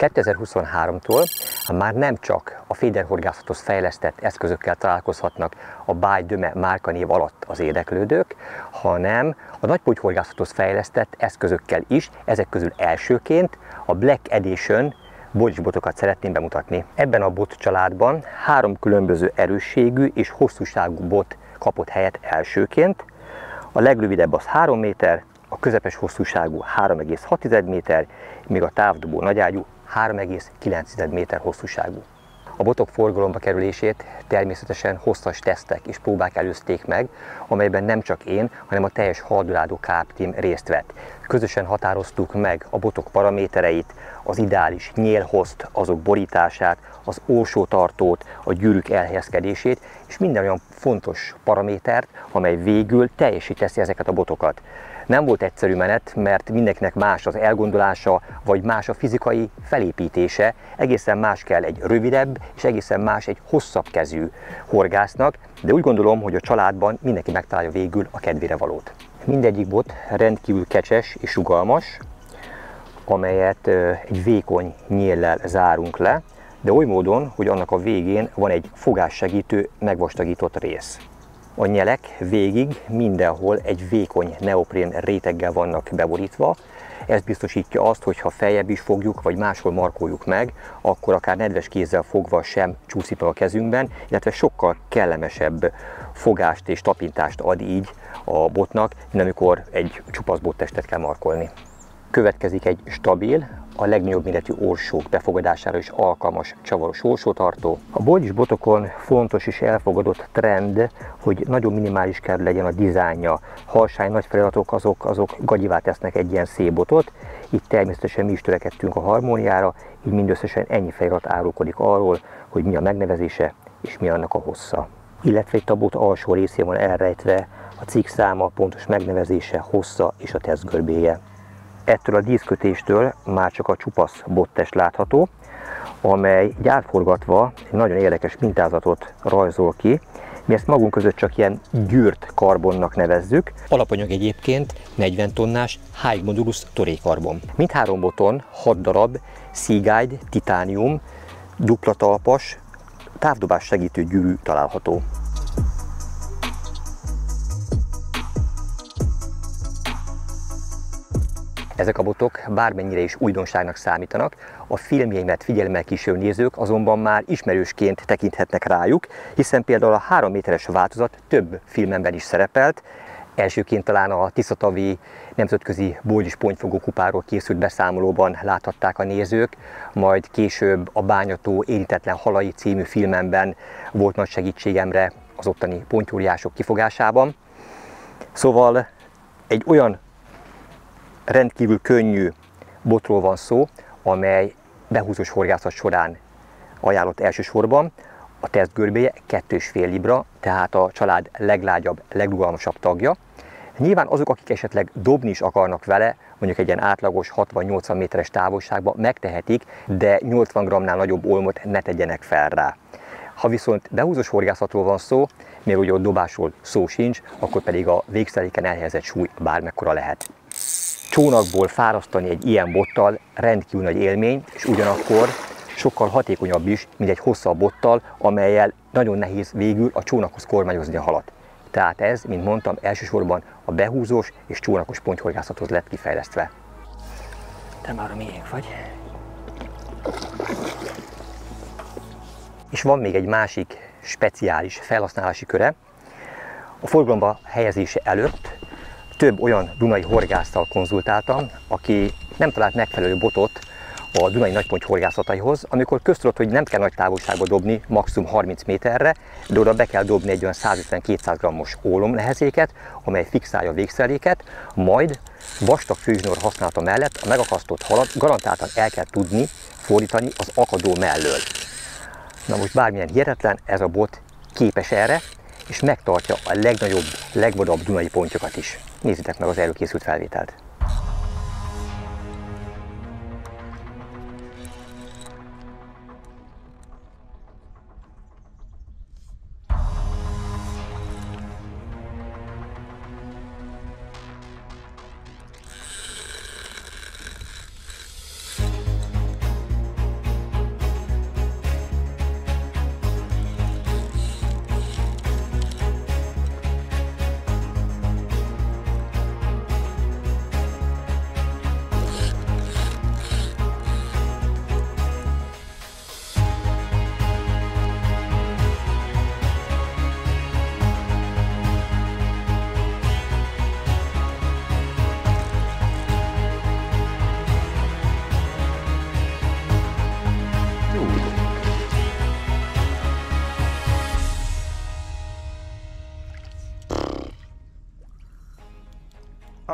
2023-tól már nem csak a féderhorgászathoz fejlesztett eszközökkel találkozhatnak a Báj Döme márkanév alatt az érdeklődők, hanem a nagypontyhorgászathoz fejlesztett eszközökkel is, ezek közül elsőként a Black Edition botokat szeretném bemutatni. Ebben a bot családban 3 különböző erősségű és hosszúságú bot kapott helyet elsőként. A legrövidebb az 3 méter, a közepes hosszúságú 3,6 méter, míg a távdobó nagyágyú 3,9 méter hosszúságú. A botok forgalomba kerülését természetesen hosszas tesztek és próbák előzték meg, amelyben nem csak én, hanem a teljes Haldorádó Carp Team részt vett. Közösen határoztuk meg a botok paramétereit, az ideális nyélhozt, azok borítását, az orsótartót, a gyűrűk elhelyezkedését, és minden olyan fontos paramétert, amely végül teljesíteszi ezeket a botokat. Nem volt egyszerű menet, mert mindenkinek más az elgondolása, vagy más a fizikai felépítése, egészen más kell egy rövidebb, és egészen más egy hosszabb kezű horgásznak, de úgy gondolom, hogy a családban mindenki megtalálja végül a kedvére valót. Mindegyik bot rendkívül kecses és rugalmas, amelyet egy vékony nyéllel zárunk le, de oly módon, hogy annak a végén van egy fogássegítő, megvastagított rész. A nyelek végig mindenhol egy vékony neoprén réteggel vannak beborítva. Ez biztosítja azt, hogy ha feljebb is fogjuk, vagy máshol markoljuk meg, akkor akár nedves kézzel fogva sem csúszik meg a kezünkben, illetve sokkal kellemesebb fogást és tapintást ad így a botnak, mint amikor egy csupasz bottestet kell markolni. Következik egy stabil, a legnagyobb méretű orsók befogadására is alkalmas csavaros orsótartó. A bogyis botokon fontos és elfogadott trend, hogy nagyon minimális kell legyen a dizájnja. Harsány nagy feliratok azok gagyivá tesznek egy ilyen szép botot. Itt természetesen mi is törekedtünk a harmóniára, így mindösszesen ennyi felirat árulkodik arról, hogy mi a megnevezése és mi annak a hossza. Illetve itt a bot alsó részén van elrejtve a cikk száma, pontos megnevezése, hossza és a tesztgörbéje. Ettől a díszkötéstől már csak a csupasz bottest látható, amely gyártforgatva egy nagyon érdekes mintázatot rajzol ki. Mi ezt magunk között csak ilyen gyűrt karbonnak nevezzük. Alapanyag egyébként 40 tonnás High Modulus torékarbon. Mindhárom boton 6 darab Seaguide titánium dupla talpas távdobás segítő gyűrű található. Ezek a botok bármennyire is újdonságnak számítanak, a filmjeimet figyelemmel kísérő nézők azonban már ismerősként tekinthetnek rájuk, hiszen például a 3 méteres változat több filmemben is szerepelt. Elsőként talán a Tiszatavi Nemzetközi Bogyis Pontyfogó kupáról készült beszámolóban láthatták a nézők, majd később a Bányató Érintetlen halai című filmemben volt nagy segítségemre az ottani pontyóriások kifogásában. Szóval egy olyan rendkívül könnyű botról van szó, amely behúzós horgászat során ajánlott elsősorban. A tesztgörbéje 2,5 libra, tehát a család leglágyabb, legrugalmasabb tagja. Nyilván azok, akik esetleg dobni is akarnak vele, mondjuk egy ilyen átlagos 60-80 méteres távolságban megtehetik, de 80 g-nál nagyobb olmot ne tegyenek fel rá. Ha viszont behúzós horgászatról van szó, még ugye ott dobásról szó sincs, akkor pedig a végszeréken elhelyezett súly bármekkora lehet. Csónakból fárasztani egy ilyen bottal rendkívül nagy élmény, és ugyanakkor sokkal hatékonyabb is, mint egy hosszabb bottal, amellyel nagyon nehéz végül a csónakhoz kormányozni a halat. Tehát ez, mint mondtam, elsősorban a behúzós és csónakos pontyhorgászathoz lett kifejlesztve. Te már a miénk vagy. És van még egy másik speciális felhasználási köre. A forgalomba helyezése előtt több olyan dunai horgásszal konzultáltam, aki nem talált megfelelő botot a dunai nagyponty horgászataihoz, amikor köztudott, hogy nem kell nagy távolságba dobni, maximum 30 méterre, de oda be kell dobni egy olyan 150-200 g-os ólomnehezéket, amely fixálja a végszeréket, majd vastag főzsnór használata mellett a megakasztott halat garantáltan el kell tudni fordítani az akadó mellől. Na most bármilyen hihetetlen, ez a bot képes erre, és megtartja a legnagyobb, legvadabb dunai pontyokat is. Nézzétek meg az előkészült felvételt!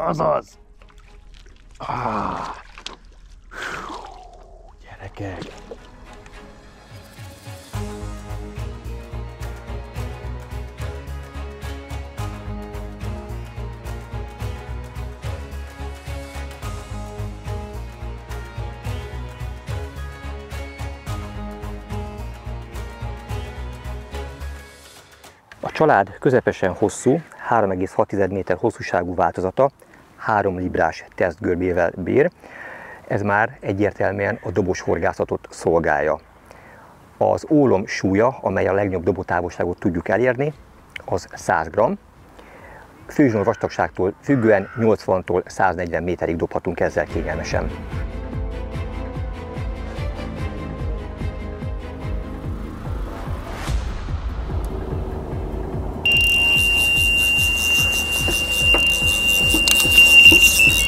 Azaz! Gyerekek! A család közepesen hosszú, 3,6 méter hosszúságú változata 3 librás tesztgörbével bír. Ez már egyértelműen a dobos horgászatot szolgálja. Az ólom súlya, amely a legnagyobb dobótávolságot tudjuk elérni, az 100 g. Főzsnór vastagságtól függően 80-tól 140 méterig dobhatunk ezzel kényelmesen.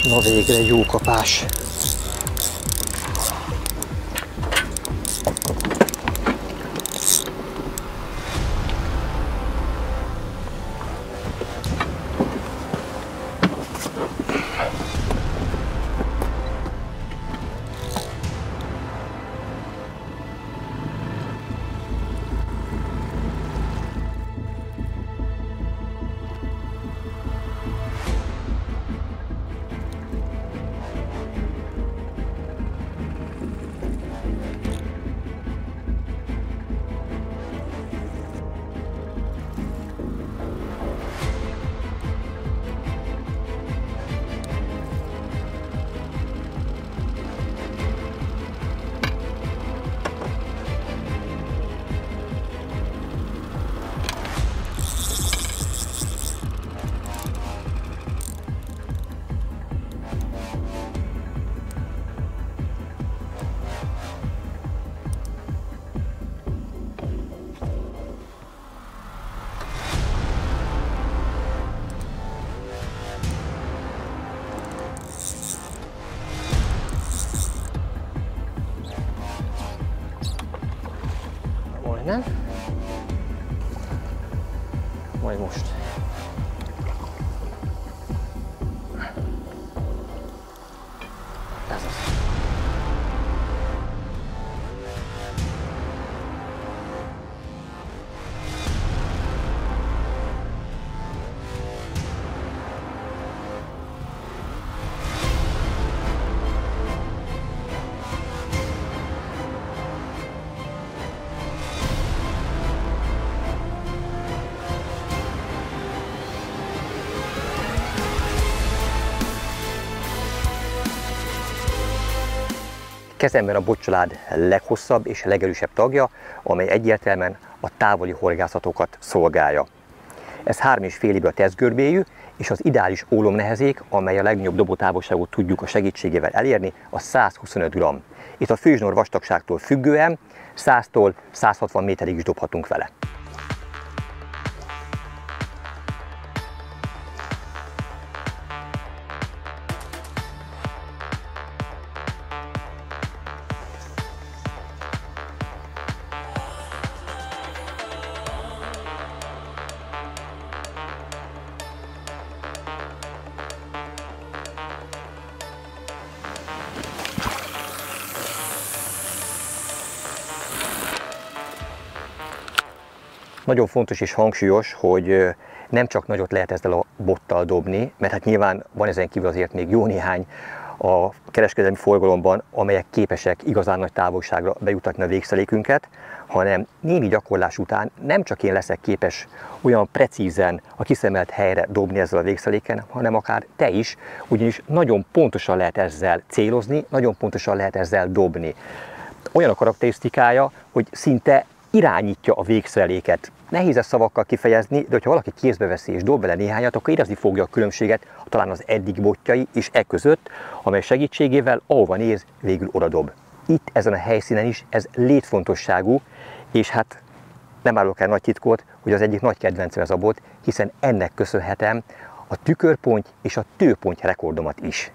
Na végre jó kapás! Nem? Majd most. Ez az. Kezemben a botcsalád leghosszabb és legerősebb tagja, amely egyértelműen a távoli horgászatokat szolgálja. Ez 3,5 libra tesztgörbéjű, és az ideális ólomnehezék, amely a legnagyobb dobótávolságot tudjuk a segítségével elérni, a 125 g. Itt a főzsnór vastagságtól függően 100-tól 160 méterig is dobhatunk vele. Nagyon fontos és hangsúlyos, hogy nem csak nagyot lehet ezzel a bottal dobni, mert hát nyilván van ezen kívül azért még jó néhány a kereskedelmi forgalomban, amelyek képesek igazán nagy távolságra bejutatni a végszelékünket, hanem némi gyakorlás után nem csak én leszek képes olyan precízen a kiszemelt helyre dobni ezzel a végszeléken, hanem akár te is, ugyanis nagyon pontosan lehet ezzel célozni, nagyon pontosan lehet ezzel dobni. Olyan a karakterisztikája, hogy szinte irányítja a végszeléket. Nehéz ezt szavakkal kifejezni, de ha valaki kézbe veszi és dob bele néhányat, akkor érezni fogja a különbséget talán az eddig botjai és e között, amely segítségével ahova néz, végül oda dob. Itt ezen a helyszínen is ez létfontosságú, és hát nem árulok el nagy titkot, hogy az egyik nagy kedvencem ez a bot, hiszen ennek köszönhetem a tükörponty és a tőponty rekordomat is.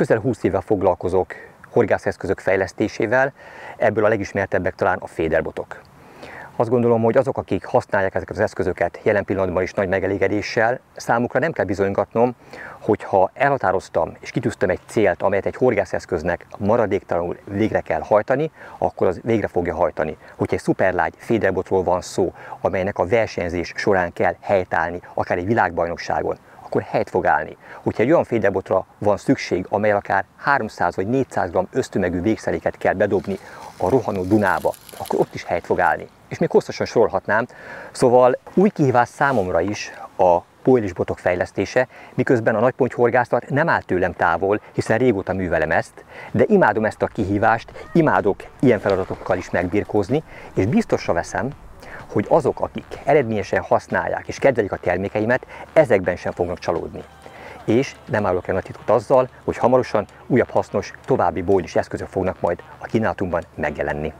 közel 20 éve foglalkozok horgászeszközök fejlesztésével, ebből a legismertebbek talán a féderbotok. Azt gondolom, hogy azok, akik használják ezeket az eszközöket jelen pillanatban is nagy megelégedéssel, számukra nem kell bizonygatnom, hogyha elhatároztam és kitűztem egy célt, amelyet egy horgászeszköznek maradéktalanul végre kell hajtani, akkor az végre fogja hajtani. Hogyha egy szuperlágy féderbotról van szó, amelynek a versenyzés során kell helytállni, akár egy világbajnokságon, akkor helyt fog állni. Hogyha egy olyan féderbotra van szükség, amely akár 300 vagy 400 g ösztömegű végszeréket kell bedobni a rohanó Dunába, akkor ott is helyt fog állni. És még hosszasan sorolhatnám. Szóval új kihívás számomra is a pólisbotok fejlesztése, miközben a nagypontyhorgászat nem áll tőlem távol, hiszen régóta művelem ezt, de imádom ezt a kihívást, imádok ilyen feladatokkal is megbirkózni, és biztosra veszem, hogy azok, akik eredményesen használják és kedvelik a termékeimet, ezekben sem fognak csalódni. És nem állok el nagy titkot azzal, hogy hamarosan újabb hasznos, további bólis eszközök fognak majd a kínálatunkban megjelenni.